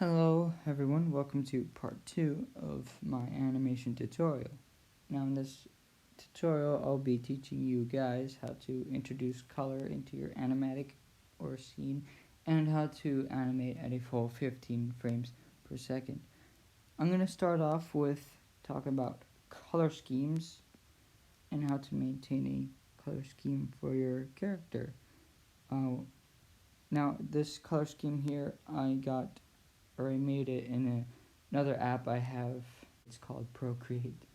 Hello everyone, welcome to part 2 of my animation tutorial. Now in this tutorial I'll be teaching you guys how to introduce color into your animatic or scene and how to animate at a full 15 frames per second. I'm going to start off with talking about color schemes and how to maintain a color scheme for your character. Now this color scheme here I made it in another app I have. It's called Procreate,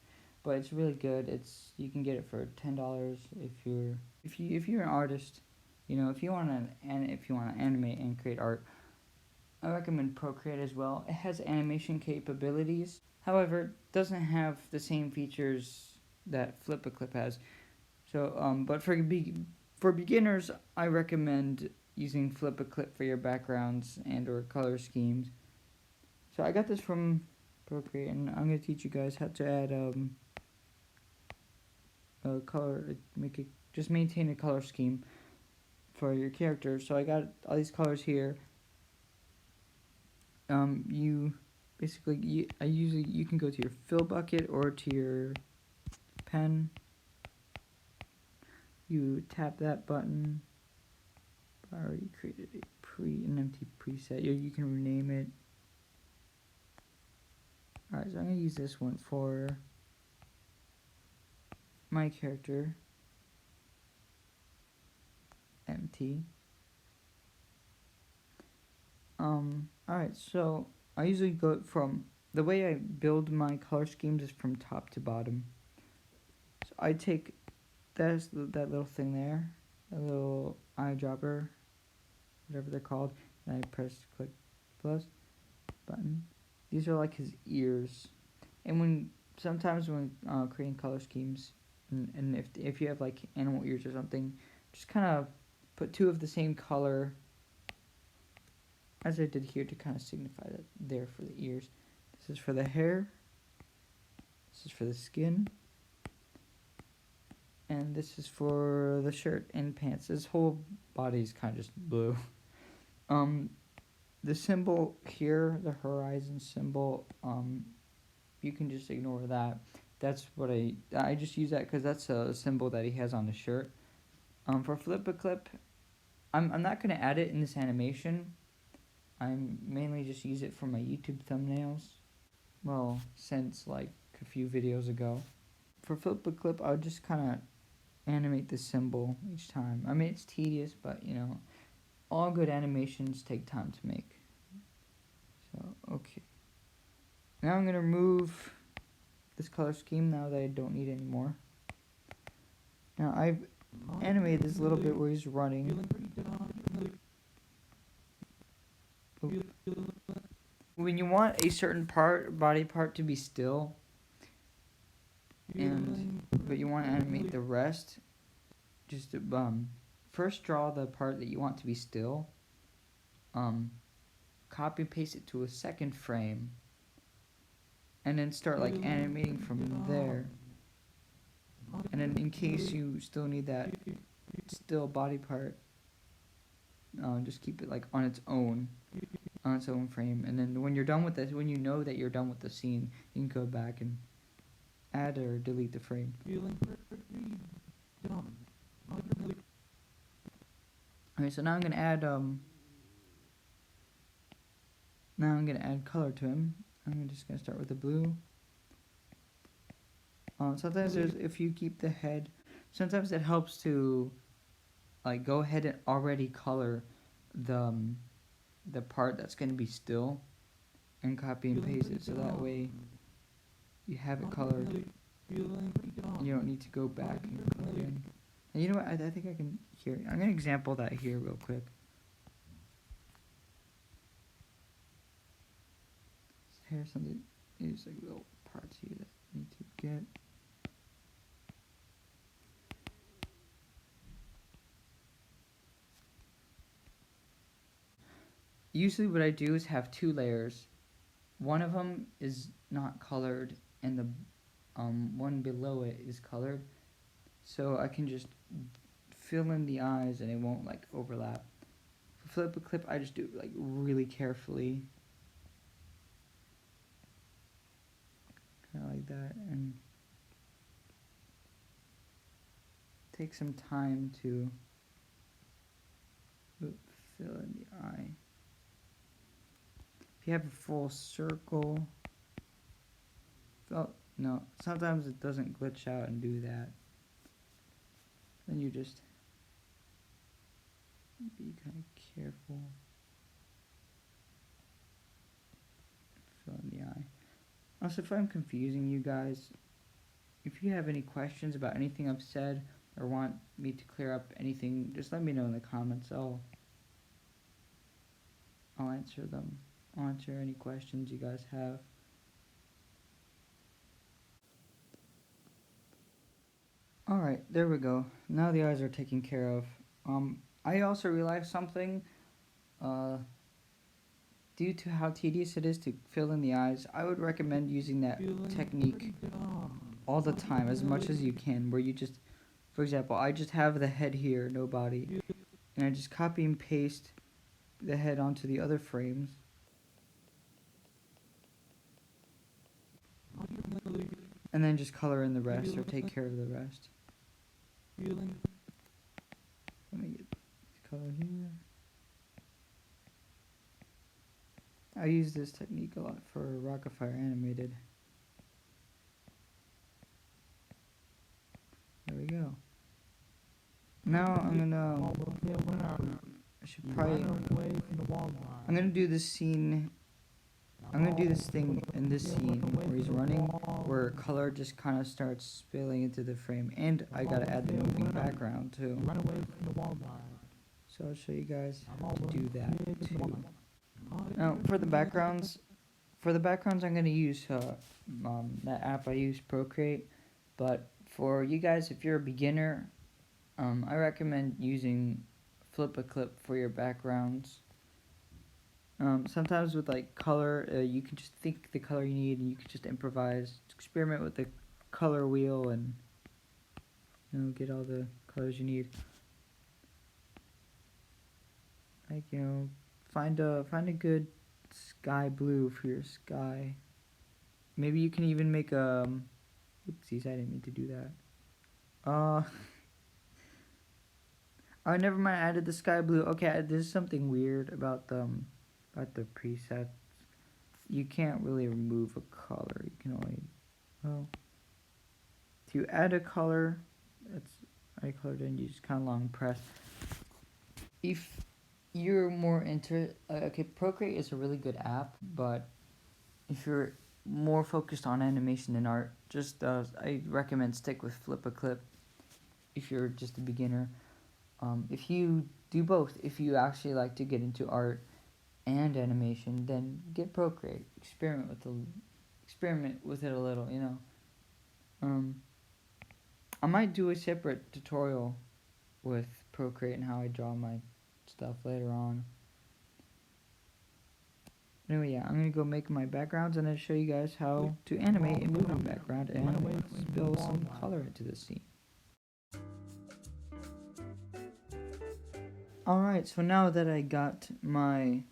but it's really good. You can get it for $10 if you're an artist. You know, if you want to animate and create art, I recommend Procreate as well. It has animation capabilities. However, it doesn't have the same features that Flip-a-Clip has. So, but for beginners, I recommend using Flip-a-Clip for your backgrounds and or color schemes. So I got this from Procreate, and I'm going to teach you guys how to add a color, just maintain a color scheme for your character. So I got all these colors here. You can go to your fill bucket or to your pen. You tap that button. I already created an empty preset. You can rename it. Alright, so I'm going to use this one for my character, empty. Alright, so I usually go from, the way I build my color schemes is from top to bottom. So I take that little thing there, that little eyedropper, whatever they're called, and I click plus button. These are like his ears. And sometimes when creating color schemes, and if you have like animal ears or something, just kind of put two of the same color, as I did here, to kind of signify that they're for the ears. This is for the hair. This is for the skin. And this is for the shirt and pants. This whole body is kind of just blue. The symbol here, the horizon symbol, you can just ignore that. That's what I just use that because that's a symbol that he has on the shirt. For Flip-a-Clip, I'm not going to add it in this animation. I mainly just use it for my YouTube thumbnails. Well, since like a few videos ago. For Flip-a-Clip, I would just kind of animate the symbol each time. I mean, it's tedious, but you know, all good animations take time to make. So, okay. Now I'm going to remove this color scheme now that I don't need anymore. Now I've animated this little bit where he's running. When you want a certain body part to be still, but you want to animate the rest, just first draw the part that you want to be still, copy and paste it to a second frame, and then start like animating from there. And then in case you still need that still body part, just keep it like on its own frame. And then when you're done with this, when you know that you're done with the scene, you can go back and add or delete the frame. Okay, so now I'm gonna add color to him. I'm just gonna start with the blue. Sometimes if you keep the head, sometimes it helps to like go ahead and already color the part that's going to be still and copy and paste it, so that way you have it colored and you don't need to go back and color in. And you know what, I think I can, here, I'm going to example that here real quick. Here's something, there's like little parts here that I need to get. Usually what I do is have two layers. One of them is not colored and the one below it is colored. So I can just fill in the eyes and it won't like overlap. For Flip-a-Clip, I just do it like really carefully. kind of like that, and take some time to fill in the eye. If you have a full circle, oh no, sometimes it doesn't glitch out and do that. Then you just be kind of careful. Fill in the eye. Also, if I'm confusing you guys, if you have any questions about anything I've said or want me to clear up anything, just let me know in the comments. I'll answer them. I'll answer any questions you guys have. Alright, there we go. Now the eyes are taken care of. I also realized something. Due to how tedious it is to fill in the eyes, I would recommend using that technique all the time, as much as you can, where you just, for example, I just have the head here, no body, and I just copy and paste the head onto the other frames. And then just color in the rest, or take care of the rest. Let me get this color here. I use this technique a lot for Rockafire Animated. There we go. Now I'm gonna. I should probably. I'm gonna do this scene. I'm gonna do this thing in this scene where he's running, where color just kind of starts spilling into the frame, and I gotta add the moving background too. So I'll show you guys how to do that too. Now for the backgrounds, I'm gonna use that app I use, Procreate. But for you guys, if you're a beginner, I recommend using Flip a Clip for your backgrounds. Sometimes with like color, you can just think the color you need, and you can just improvise, experiment with the color wheel, and get all the colors you need. Like find a good sky blue for your sky. Maybe you can even make oopsies, I didn't mean to do that. Oh, never mind, I added the sky blue. Okay, there's something weird about the presets. You can't really remove a color. You can only, to add a color, I colored in, you just kind of long press. If you're more into, okay, Procreate is a really good app, but if you're more focused on animation and art, just I recommend stick with Flip a Clip if you're just a beginner. If you do both, if you actually like to get into art and animation, then get Procreate. Experiment with it a little, I might do a separate tutorial with Procreate and how I draw my stuff later on. Anyway, yeah, I'm gonna go make my backgrounds, and I'll show you guys how to animate a moving background and spill some color into the scene. Alright, so now that I got my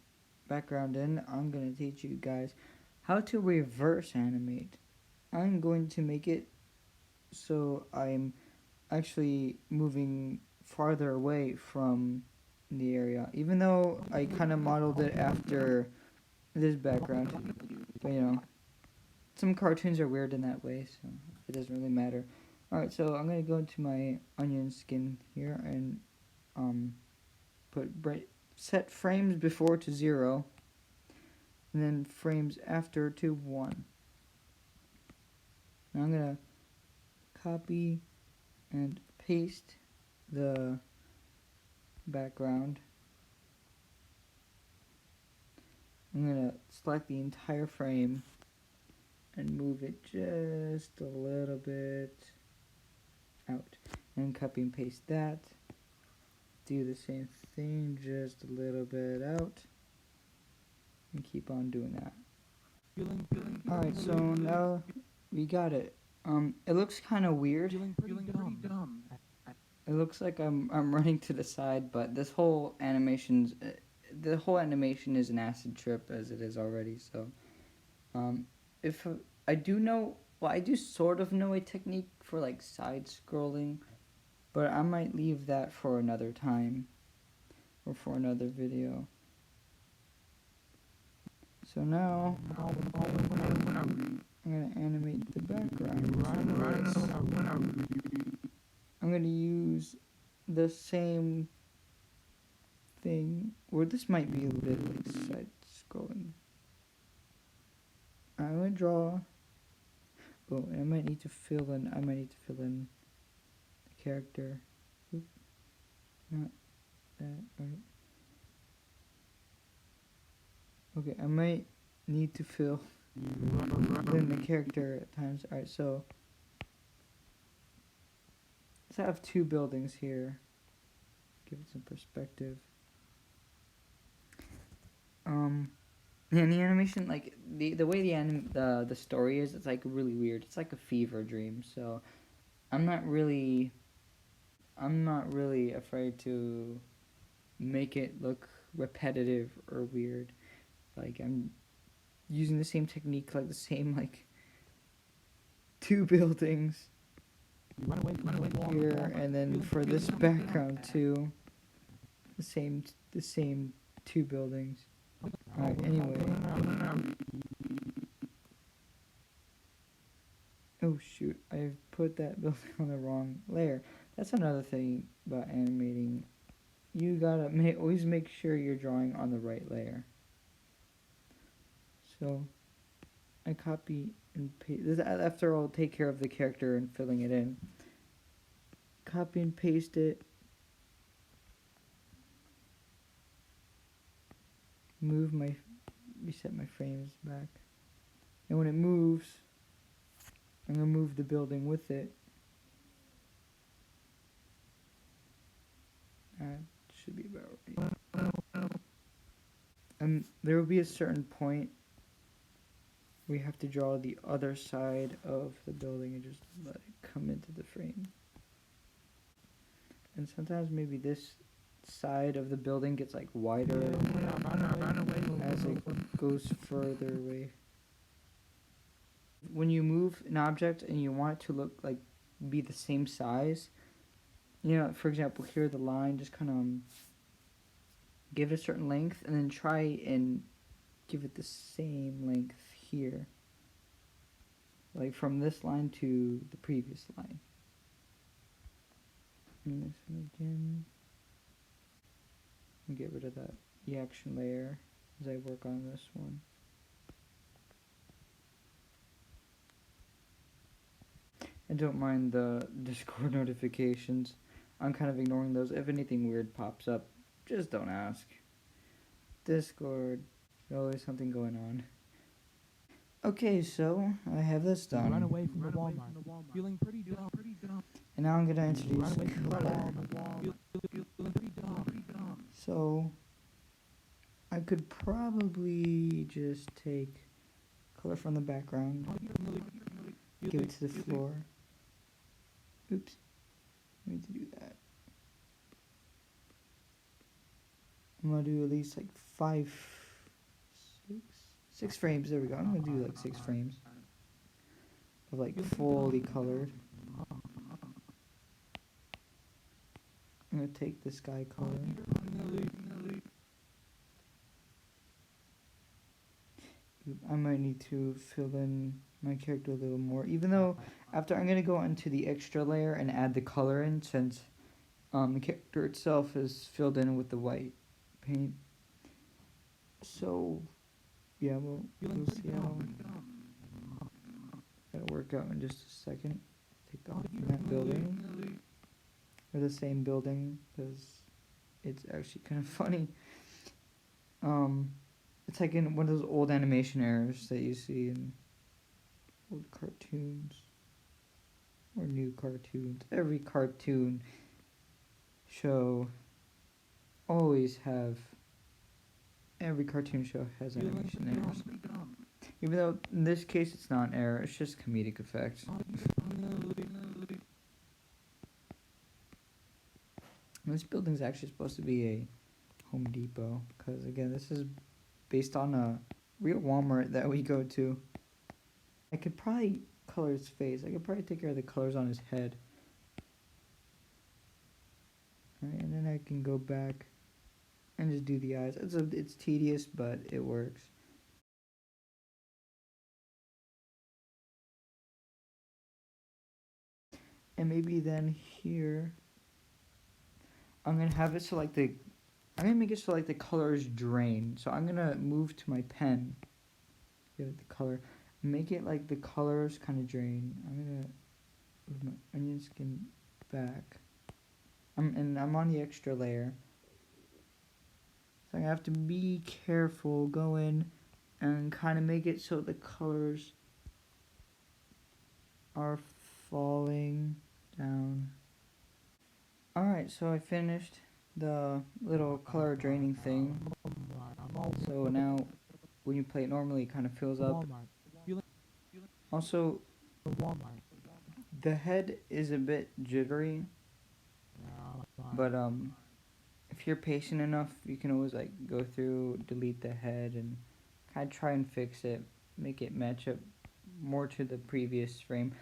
background in, I'm gonna teach you guys how to reverse animate. I'm going to make it so I'm actually moving farther away from the area, even though I kind of modeled it after this background, but some cartoons are weird in that way, so it doesn't really matter. Alright, so I'm going to go into my onion skin here and set frames before to 0, and then frames after to 1. Now I'm going to copy and paste the background. I'm going to select the entire frame and move it just a little bit out. And copy and paste that. Do the same thing, just a little bit out. And keep on doing that. Alright, so now we got it. It looks kind of weird. It looks like I'm running to the side, but this whole animation is an acid trip as it is already. So, if I do know well, I do sort of know a technique for like side scrolling, but I might leave that for another time or for another video. So now I'm gonna animate the background. I'm gonna use the same thing, or this might be a bit like side scrolling. I'm gonna draw. Oh, and I might need to fill in. The character. Oop, not that right. Okay, I might need to fill in the character at times. Alright, so let's have two buildings here. Give it some perspective. And the animation, like the way the story is, it's like really weird. It's like a fever dream. So I'm not really afraid to make it look repetitive or weird. Like I'm using the same technique, like the same like two buildings here, and then for this background too, the same two buildings. Alright, anyway. Oh shoot, I've put that building on the wrong layer. That's another thing about animating. You gotta always make sure you're drawing on the right layer. So I copy and paste this after I'll take care of the character and filling it in. Copy and paste it. Reset my frames back. And when it moves, I'm gonna move the building with it. That should be about right. There will be a certain point we have to draw the other side of the building and just let it come into the frame. And sometimes maybe this side of the building gets like wider as it goes further away. When you move an object and you want it to look like be the same size, you know, for example, here the line, just kind of give it a certain length and then try and give it the same length here. Like from this line to the previous line. And this one again. And get rid of that action layer as I work on this one. And don't mind the Discord notifications. I'm kind of ignoring those. If anything weird pops up, just don't ask. Discord, there's always something going on. Okay, so I have this done. Run away from the Walmart. Feeling pretty dumb. And now I'm gonna introduce color. So I could probably just take color from the background, give it to the floor. Oops, I need to do that. I'm gonna do at least like 6 frames. There we go. I'm gonna do like 6 frames of like fully colored. I'm gonna take the sky color. I might need to fill in my character a little more, even though after I'm gonna go into the extra layer and add the color in, since the character itself is filled in with the white paint. So yeah, we'll see how that'll work out in just a second. Take that building, or the same building, because it's actually kind of funny. It's like in one of those old animation errors that you see in old cartoons or new cartoons. Every cartoon show every cartoon show has animation errors. Even though in this case it's not an error, it's just comedic effect. This building's actually supposed to be a Home Depot, because again, this is based on a real Walmart that we go to. I could probably color his face. I could probably take care of the colors on his head. Alright, and then I can go back and just do the eyes. It's tedious, but it works. And maybe then here, I'm gonna have it so like I'm gonna make it so like the colors drain. So I'm gonna move to my pen, give it the color, make it like the colors kind of drain. I'm gonna move my onion skin back. I'm on the extra layer. So I have to be careful, go in and kind of make it so the colors are falling down. Alright, so I finished the little color draining thing. So now when you play it normally, it kind of fills up. Also, the head is a bit jittery, but if you're patient enough, you can always like go through, delete the head, and kind of try and fix it, make it match up more to the previous frame.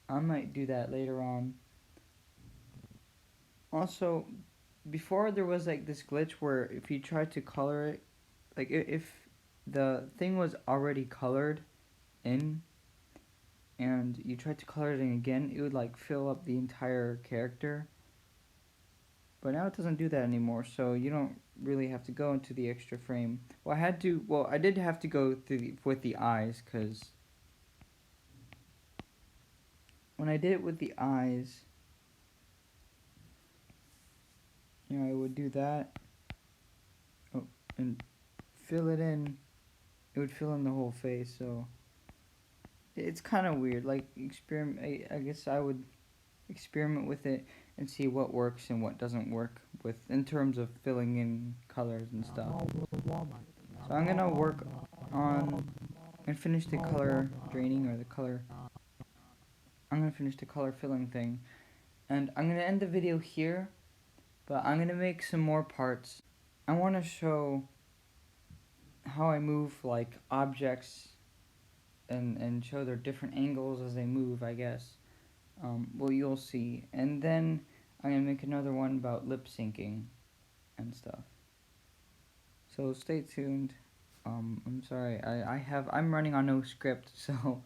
I might do that later on. Also, before there was like this glitch where if you tried to color it, like if the thing was already colored in and you tried to color it in again, it would like fill up the entire character. But now it doesn't do that anymore, so you don't really have to go into the extra frame. Well, I did have to go through with the eyes, because when I did it with the eyes, you know, I would do that, oh, and fill it in. It would fill in the whole face, so it's kind of weird. Like, I guess I would experiment with it and see what works and what doesn't work with in terms of filling in colors and stuff. So I'm gonna work on and finish the color draining or the color. I'm gonna finish the color filling thing, and I'm gonna end the video here. But I'm gonna make some more parts. I want to show how I move like objects and show their different angles as they move, I guess. Well, you'll see. And then I'm going to make another one about lip syncing and stuff. So stay tuned. I'm sorry, I'm running on no script, so,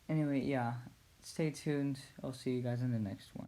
anyway, yeah, stay tuned. I'll see you guys in the next one.